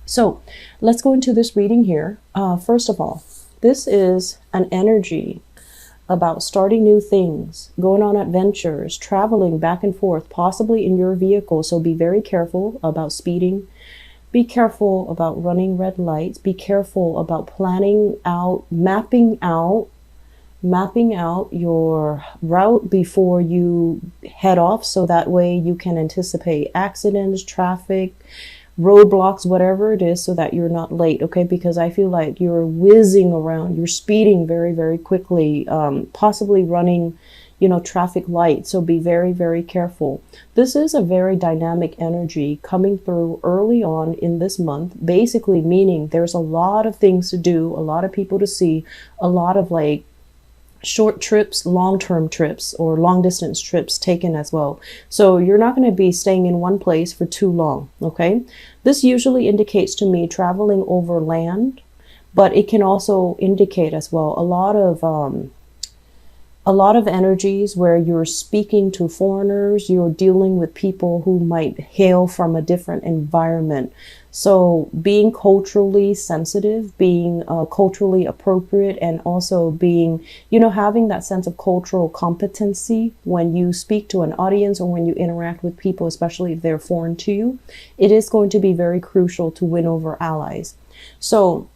So let's go into this reading here. First of all, this is an energy about starting new things, going on adventures, traveling back and forth, possibly in your vehicle. So be very careful about speeding. Be careful about running red lights. Be careful about planning out, mapping out your route before you head off, so that way you can anticipate accidents, traffic, roadblocks, whatever it is, so that you're not late. Okay, because I feel like you're whizzing around, you're speeding very, very quickly, possibly running, you know, traffic lights. So be very, very careful. This is a very dynamic energy coming through early on in this month, basically meaning there's a lot of things to do, a lot of people to see, a lot of like short trips, long-term trips, or long distance trips taken as well. So you're not going to be staying in one place for too long. Okay, this usually indicates to me traveling over land, but it can also indicate as well a lot of energies where you're speaking to foreigners, you're dealing with people who might hail from a different environment. So being culturally sensitive, being culturally appropriate, and also being, you know, having that sense of cultural competency when you speak to an audience or when you interact with people, especially if they're foreign to you, it is going to be very crucial to win over allies. So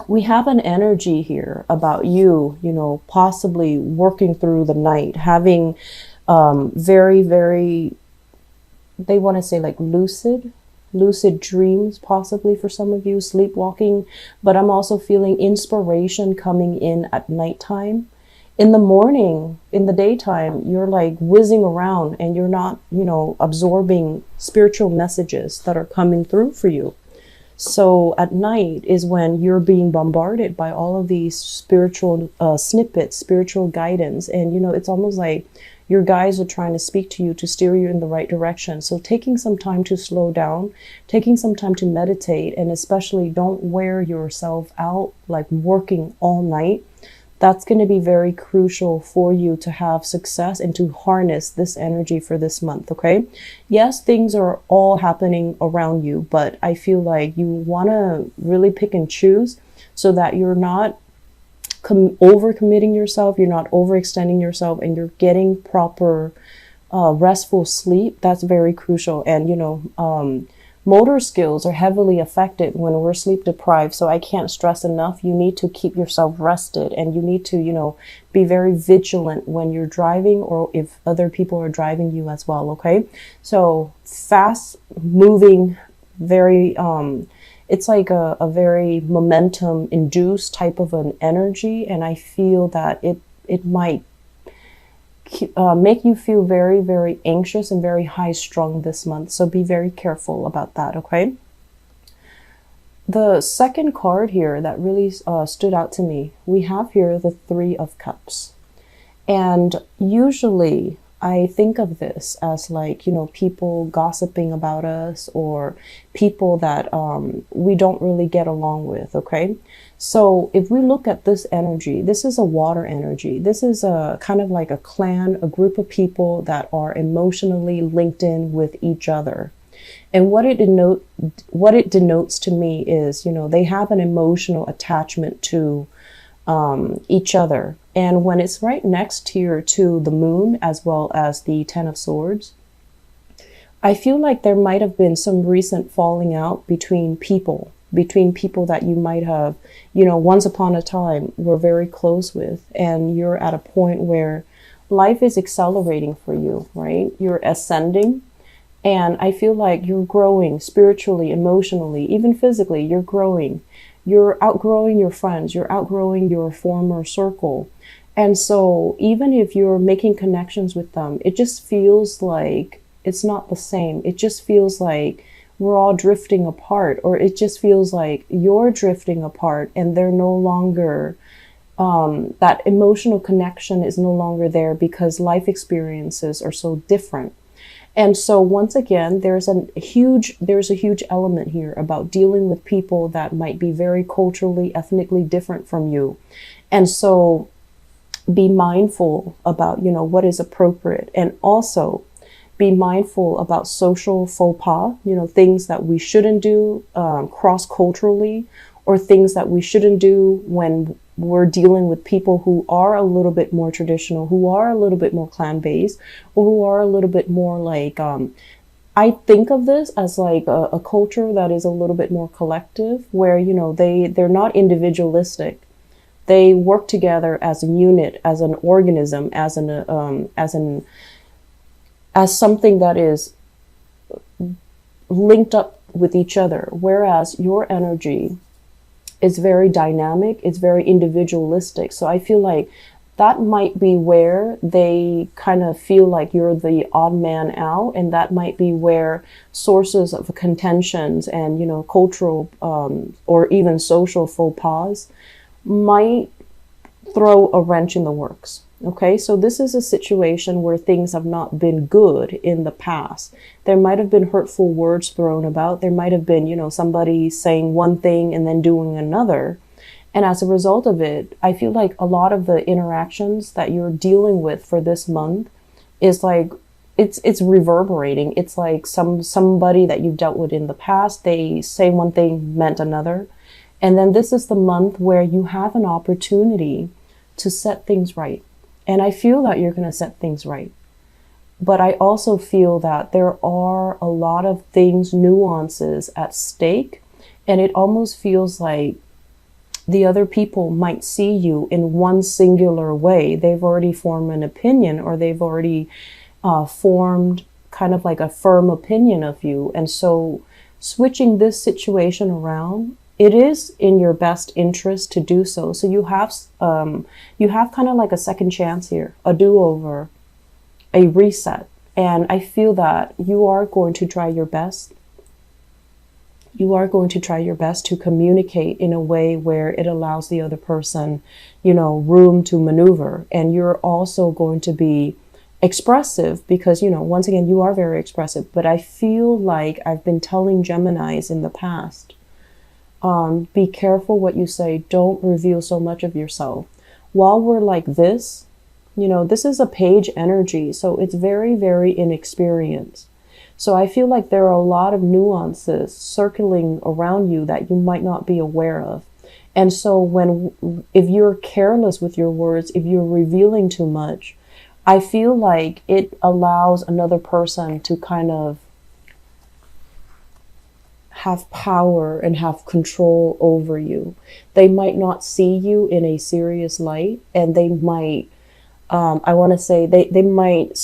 we have an energy here about you, you know, possibly working through the night, having very, very, they want to say like lucid dreams, possibly for some of you, sleepwalking. But I'm also feeling inspiration coming in at nighttime. In the morning, in the daytime, you're like whizzing around and you're not, you know, absorbing spiritual messages that are coming through for you. So at night is when you're being bombarded by all of these spiritual snippets, spiritual guidance. And, you know, it's almost like your guides are trying to speak to you to steer you in the right direction. So taking some time to slow down, taking some time to meditate, and especially don't wear yourself out like working all night. That's going to be very crucial for you to have success and to harness this energy for this month. Okay. Yes, things are all happening around you, but I feel like you want to really pick and choose so that you're not overcommitting yourself, you're not overextending yourself, and you're getting proper restful sleep. That's very crucial. And, you know, motor skills are heavily affected when we're sleep deprived. So I can't stress enough. You need to keep yourself rested, and you need to, you know, be very vigilant when you're driving or if other people are driving you as well. Okay. So fast moving, very, it's like a very momentum induced type of an energy. And I feel that it might make you feel very, very anxious and very high strung this month. So be very careful about that. Okay. The second card here that really stood out to me, we have here the Three of Cups. And usually I think of this as like, you know, people gossiping about us or people that we don't really get along with. Okay. So if we look at this energy, this is a water energy. This is a kind of like a clan, a group of people that are emotionally linked in with each other. And what it denotes to me is, you know, they have an emotional attachment to each other. And when it's right next here to the moon as well as the Ten of Swords, I feel like there might have been some recent falling out between people that you might have, you know, once upon a time were very close with, and you're at a point where life is accelerating for you, right? You're ascending, and I feel like you're growing spiritually, emotionally, even physically. You're growing. You're outgrowing your friends. You're outgrowing your former circle. And so even if you're making connections with them, it just feels like it's not the same. It just feels like we're all drifting apart, or it just feels like you're drifting apart and they're no longer, that emotional connection is no longer there because life experiences are so different. And so once again, there's a huge element here about dealing with people that might be very culturally, ethnically different from you. And so be mindful about, you know, what is appropriate, and also be mindful about social faux pas, you know, things that we shouldn't do cross-culturally, or things that we shouldn't do when we're dealing with people who are a little bit more traditional, who are a little bit more clan-based, or who are a little bit more like, I think of this as like a culture that is a little bit more collective, where, you know, they're not individualistic. They work together as a unit, as an organism, as something that is linked up with each other. Whereas your energy is very dynamic, it's very individualistic. So I feel like that might be where they kind of feel like you're the odd man out, and that might be where sources of contentions and, you know, cultural or even social faux pas might throw a wrench in the works. Okay, so this is a situation where things have not been good in the past. There might have been hurtful words thrown about. There might have been, you know, somebody saying one thing and then doing another. And as a result of it, I feel like a lot of the interactions that you're dealing with for this month is like, it's reverberating. It's like somebody that you've dealt with in the past, they say one thing meant another. And then this is the month where you have an opportunity to set things right. And I feel that you're going to set things right. But I also feel that there are a lot of things, nuances at stake. And it almost feels like the other people might see you in one singular way. They've already formed an opinion, or they've already formed kind of like a firm opinion of you. And so switching this situation around, it is in your best interest to do so. So you have kind of like a second chance here, a do-over, a reset. And I feel that you are going to try your best. You are going to try your best to communicate in a way where it allows the other person, you know, room to maneuver. And you're also going to be expressive because, you know, once again, you are very expressive. But I feel like I've been telling Geminis in the past, be careful what you say. Don't reveal so much of yourself. While we're like this, you know, this is a page energy. So it's very, very inexperienced. So I feel like there are a lot of nuances circling around you that you might not be aware of. And so if you're careless with your words, if you're revealing too much, I feel like it allows another person to kind of have power and have control over you. They might not see you in a serious light, and they might I want to say they might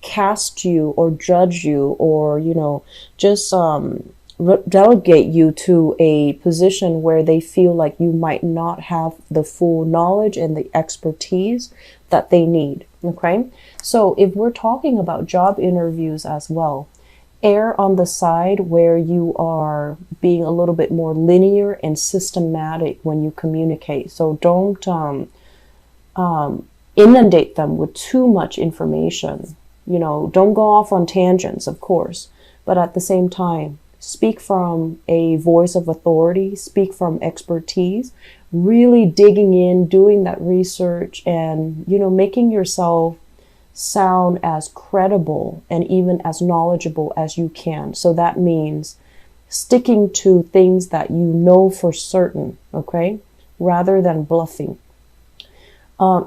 cast you or judge you, or, you know, just delegate you to a position where they feel like you might not have the full knowledge and the expertise that they need. Okay, so if we're talking about job interviews as well, err on the side where you are being a little bit more linear and systematic when you communicate. So don't inundate them with too much information. You know, don't go off on tangents, of course, but at the same time, speak from a voice of authority, speak from expertise, really digging in, doing that research, and, you know, making yourself sound as credible and even as knowledgeable as you can. So that means sticking to things that you know for certain, okay, rather than bluffing.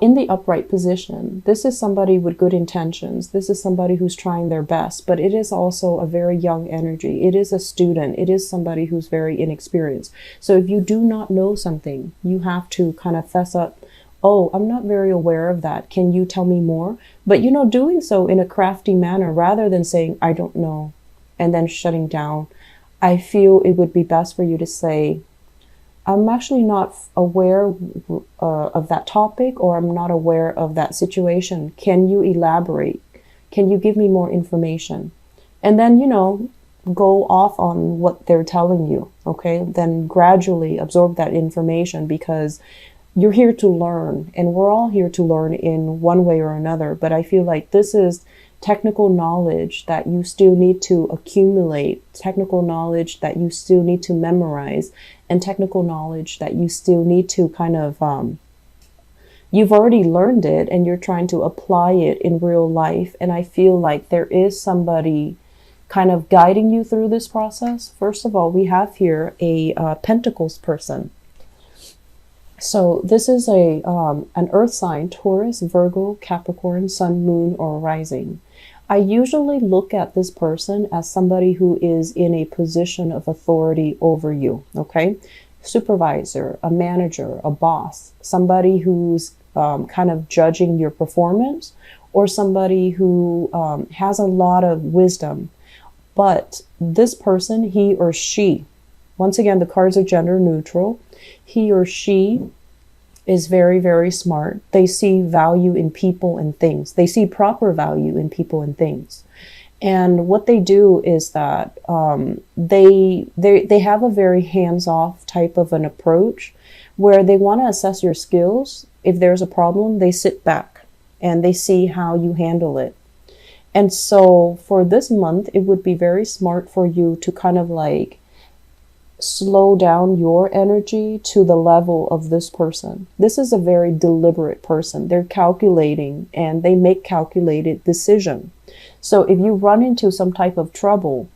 In the upright position, this is somebody with good intentions. This is somebody who's trying their best, but it is also a very young energy. It is a student. It is somebody who's very inexperienced. So if you do not know something, you have to kind of fess up. Oh, I'm not very aware of that. Can you tell me more? But, you know, doing so in a crafty manner rather than saying, I don't know, and then shutting down. I feel it would be best for you to say, I'm actually not aware of that topic, or I'm not aware of that situation. Can you elaborate? Can you give me more information? And then, you know, go off on what they're telling you, okay? Then gradually absorb that information, because you're here to learn, and we're all here to learn in one way or another. But I feel like this is technical knowledge that you still need to accumulate, technical knowledge that you still need to memorize, and technical knowledge that you still need to kind of You've already learned it and you're trying to apply it in real life. And I feel like there is somebody kind of guiding you through this process. First of all, we have here a Pentacles person. So this is an earth sign, Taurus, Virgo, Capricorn, Sun, Moon, or Rising. I usually look at this person as somebody who is in a position of authority over you, okay? Supervisor, a manager, a boss, somebody who's kind of judging your performance, or somebody who has a lot of wisdom. But this person, he or she, once again, the cards are gender neutral. He or she is very, very smart. They see value in people and things. They see proper value in people and things. And what they do is that they have a very hands-off type of an approach where they want to assess your skills. If there's a problem, they sit back and they see how you handle it. And so for this month, it would be very smart for you to kind of like slow down your energy to the level of this person. This is a very deliberate person. They're calculating and they make calculated decisions. So if you run into some type of trouble,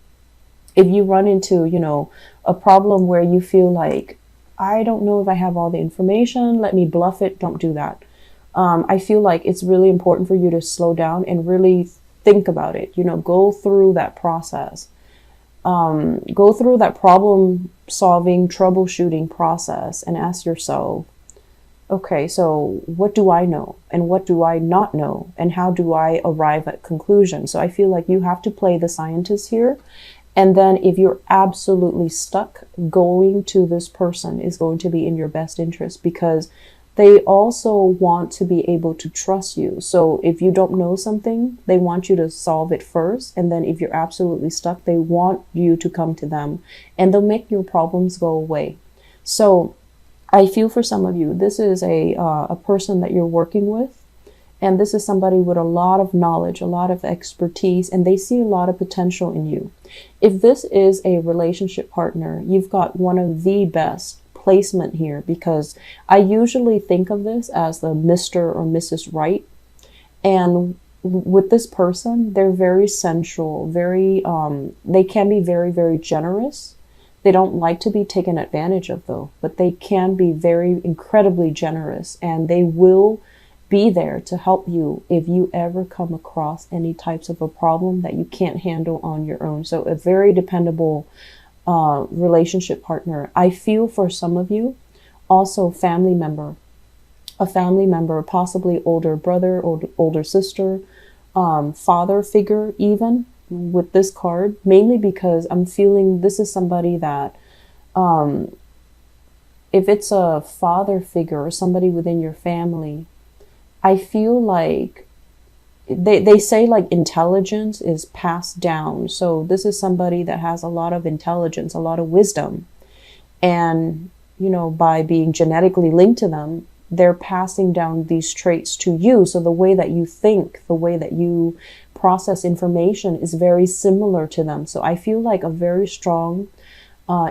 if you run into, you know, a problem where you feel like, I don't know if I have all the information, let me bluff it, don't do that. I feel like it's really important for you to slow down and really think about it. You know, go through that process. Go through that problem solving, troubleshooting process and ask yourself, okay, so what do I know and what do I not know and how do I arrive at conclusion? So I feel like you have to play the scientist here. And then if you're absolutely stuck, going to this person is going to be in your best interest because they also want to be able to trust you. So if you don't know something, they want you to solve it first. And then if you're absolutely stuck, they want you to come to them and they'll make your problems go away. So I feel for some of you, this is a person that you're working with. And this is somebody with a lot of knowledge, a lot of expertise, and they see a lot of potential in you. If this is a relationship partner, you've got one of the best placement here because I usually think of this as the Mr. or Mrs. Right. And with this person, they're very sensual, very, they can be very, very generous. They don't like to be taken advantage of though, but they can be very incredibly generous and they will be there to help you if you ever come across any types of a problem that you can't handle on your own. So a very dependable relationship partner. I feel for some of you, also family member, a family member, possibly older brother, older sister, father figure even with this card, mainly because I'm feeling this is somebody that if it's a father figure or somebody within your family, I feel like they say like intelligence is passed down. So this is somebody that has a lot of intelligence, a lot of wisdom. And, you know, by being genetically linked to them, they're passing down these traits to you. So the way that you think, the way that you process information is very similar to them. So I feel like a very strong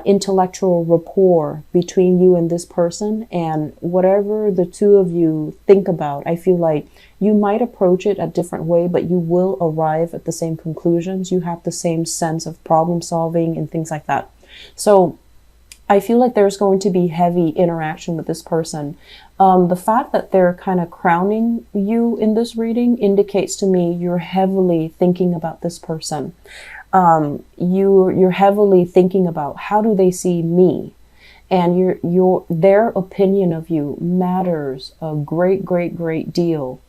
intellectual rapport between you and this person, and whatever the two of you think about, I feel like you might approach it a different way, but you will arrive at the same conclusions. You have the same sense of problem solving and things like that. So I feel like there's going to be heavy interaction with this person. The fact that they're kind of crowning you in this reading indicates to me you're heavily thinking about this person. You're heavily thinking about how do they see me, and their opinion of you matters a great deal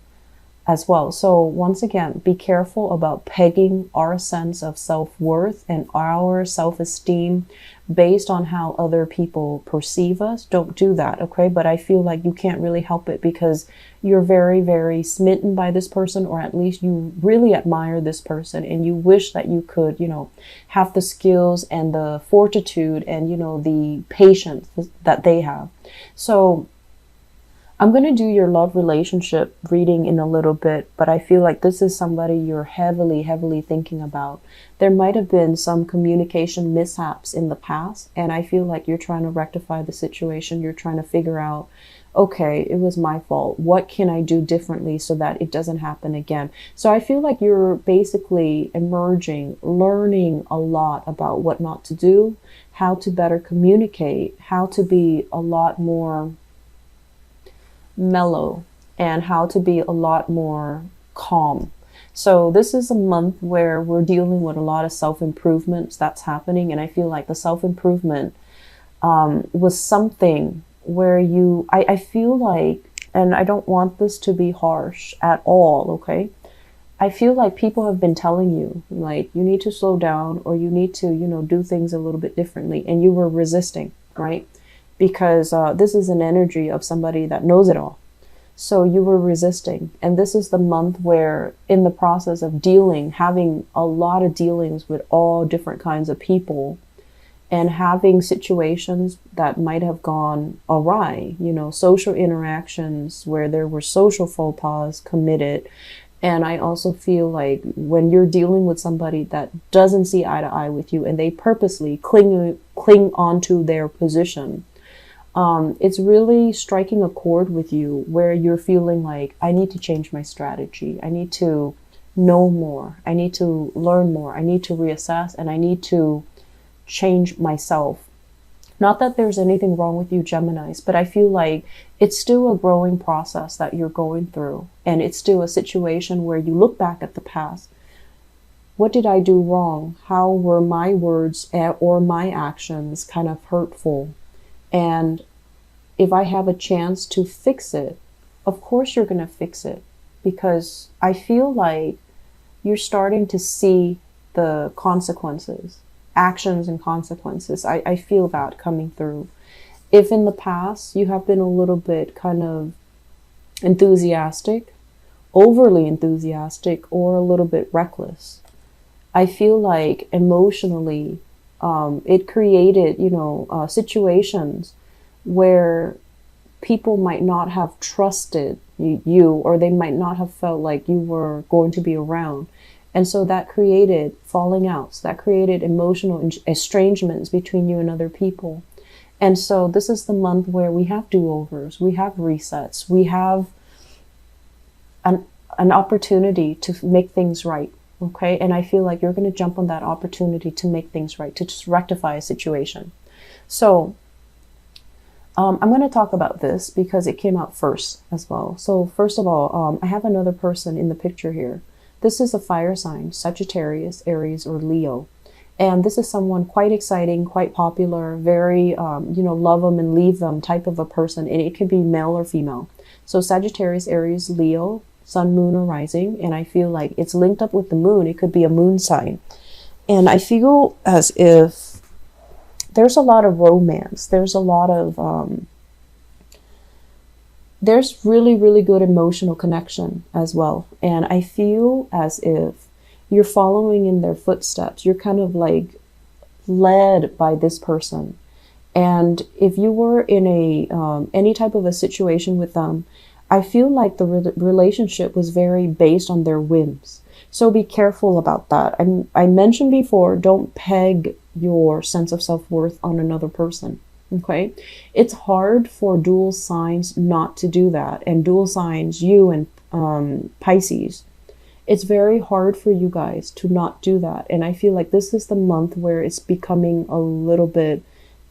as well. So once again, be careful about pegging our sense of self-worth and our self-esteem based on how other people perceive us. Don't do that, okay? But I feel like you can't really help it because you're very, very smitten by this person, or at least you really admire this person and you wish that you could, you know, have the skills and the fortitude and, you know, the patience that they have. So I'm going to do your love relationship reading in a little bit, but I feel like this is somebody you're heavily, heavily thinking about. There might have been some communication mishaps in the past, and I feel like you're trying to rectify the situation. You're trying to figure out, okay, it was my fault. What can I do differently so that it doesn't happen again? So I feel like you're basically emerging, learning a lot about what not to do, how to better communicate, how to be a lot more mellow, and how to be a lot more calm. So this is a month where we're dealing with a lot of self-improvements that's happening, and I feel like the self-improvement was something where I feel like, and I don't want this to be harsh at all, okay? I feel like people have been telling you, like, you need to slow down, or you need to, do things a little bit differently, and you were resisting, right? Because this is an energy of somebody that knows it all. So you were resisting. And this is the month where, in the process of having a lot of dealings with all different kinds of people, and having situations that might have gone awry, social interactions where there were social faux pas committed. And I also feel like when you're dealing with somebody that doesn't see eye to eye with you, and they purposely cling onto their position, it's really striking a chord with you where you're feeling like, I need to change my strategy. I need to know more. I need to learn more. I need to reassess, and I need to change myself. Not that there's anything wrong with you, Geminis, but I feel like it's still a growing process that you're going through. And it's still a situation where you look back at the past. What did I do wrong? How were my words or my actions kind of hurtful? And if I have a chance to fix it, of course you're going to fix it, because I feel like you're starting to see the consequences, actions and consequences. I feel that coming through. If in the past you have been a little bit kind of enthusiastic, overly enthusiastic, or a little bit reckless, I feel like emotionally it created, situations where people might not have trusted you, or they might not have felt like you were going to be around. And so that created falling outs, that created emotional estrangements between you and other people. And so this is the month where we have do-overs, we have resets, we have an opportunity to make things right. Okay, and I feel like you're going to jump on that opportunity to make things right, to just rectify a situation. So I'm going to talk about this because it came out first as well. So first of all, I have another person in the picture here. This is a fire sign, Sagittarius, Aries, or Leo. And this is someone quite exciting, quite popular, very, love them and leave them type of a person. And it could be male or female. So Sagittarius, Aries, Leo, Sun, Moon, or Rising, and I feel like it's linked up with the moon. It could be a moon sign. And I feel as if there's a lot of romance. There's a lot of, there's really, really good emotional connection as well. And I feel as if you're following in their footsteps. You're kind of like led by this person. And if you were in a any type of a situation with them, I feel like the relationship was very based on their whims. So be careful about that. I mentioned before, don't peg your sense of self-worth on another person. Okay? It's hard for dual signs not to do that. And dual signs, you and Pisces, it's very hard for you guys to not do that. And I feel like this is the month where it's becoming a little bit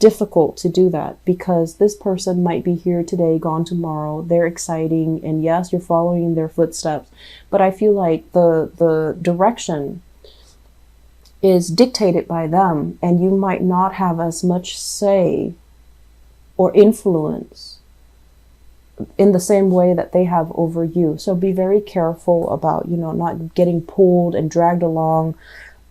difficult to do that, because this person might be here today, gone tomorrow. They're exciting, and yes, you're following in their footsteps, but I feel like the direction is dictated by them, and you might not have as much say or influence in the same way that they have over you. So be very careful about, not getting pulled and dragged along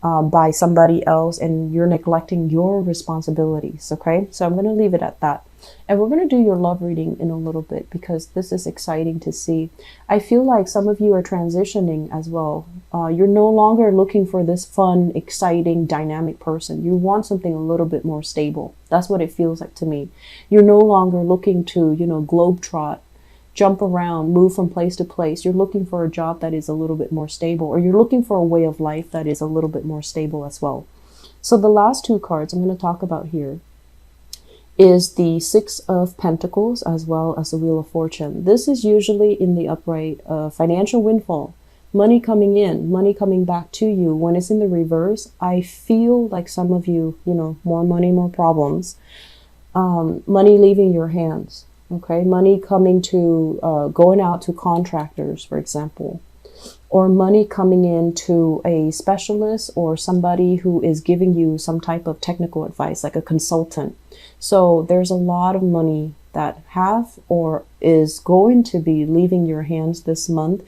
by somebody else, and you're neglecting your responsibilities. Okay, so I'm going to leave it at that, and we're going to do your love reading in a little bit, because this is exciting to see. I feel like some of you are transitioning as well. You're no longer looking for this fun, exciting, dynamic person. You want something a little bit more stable. That's what it feels like to me. You're no longer looking to, globetrot jump around, move from place to place. You're looking for a job that is a little bit more stable, or you're looking for a way of life that is a little bit more stable as well. So the last two cards I'm going to talk about here is the Six of Pentacles as well as the Wheel of Fortune. This is usually in the upright financial windfall, money coming in, money coming back to you. When it's in the reverse, I feel like some of you, more money, more problems, money leaving your hands. Okay, money coming to, going out to contractors, for example, or money coming in to a specialist or somebody who is giving you some type of technical advice, like a consultant. So there's a lot of money that have or is going to be leaving your hands this month.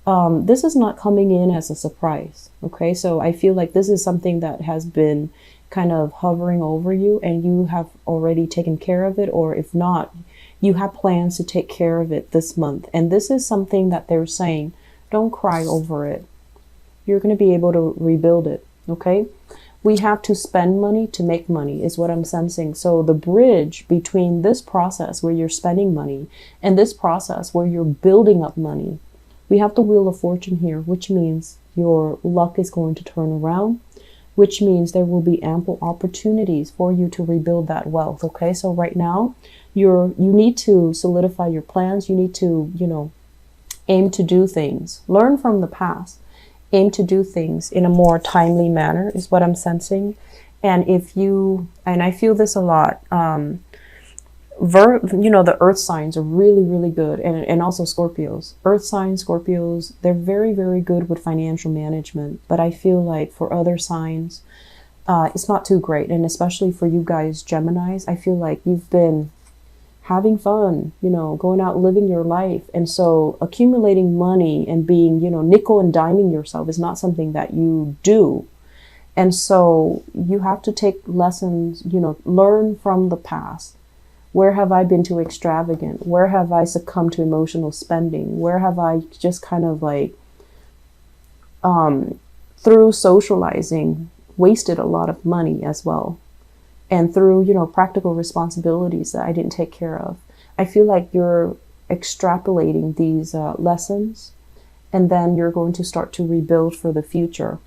This is not coming in as a surprise. Okay, so I feel like this is something that has been kind of hovering over you and you have already taken care of it, or if not, you have plans to take care of it this month. And this is something that they're saying, don't cry over it. You're going to be able to rebuild it. Okay. We have to spend money to make money is what I'm sensing. So the bridge between this process where you're spending money and this process where you're building up money, we have the Wheel of Fortune here, which means your luck is going to turn around, which means there will be ample opportunities for you to rebuild that wealth. Okay. So right now you need to solidify your plans. You need to, aim to do things, learn from the past, aim to do things in a more timely manner is what I'm sensing. And and I feel this a lot, the earth signs are really, really good. And also Scorpios, earth signs, Scorpios, they're very, very good with financial management. But I feel like for other signs, it's not too great. And especially for you guys, Geminis, I feel like you've been having fun, going out, living your life. And so accumulating money and being, nickel and diming yourself is not something that you do. And so you have to take lessons, learn from the past. Where have I been too extravagant? Where have I succumbed to emotional spending? Where have I just kind of like, through socializing, wasted a lot of money as well? And through, practical responsibilities that I didn't take care of. I feel like you're extrapolating these lessons, and then you're going to start to rebuild for the future.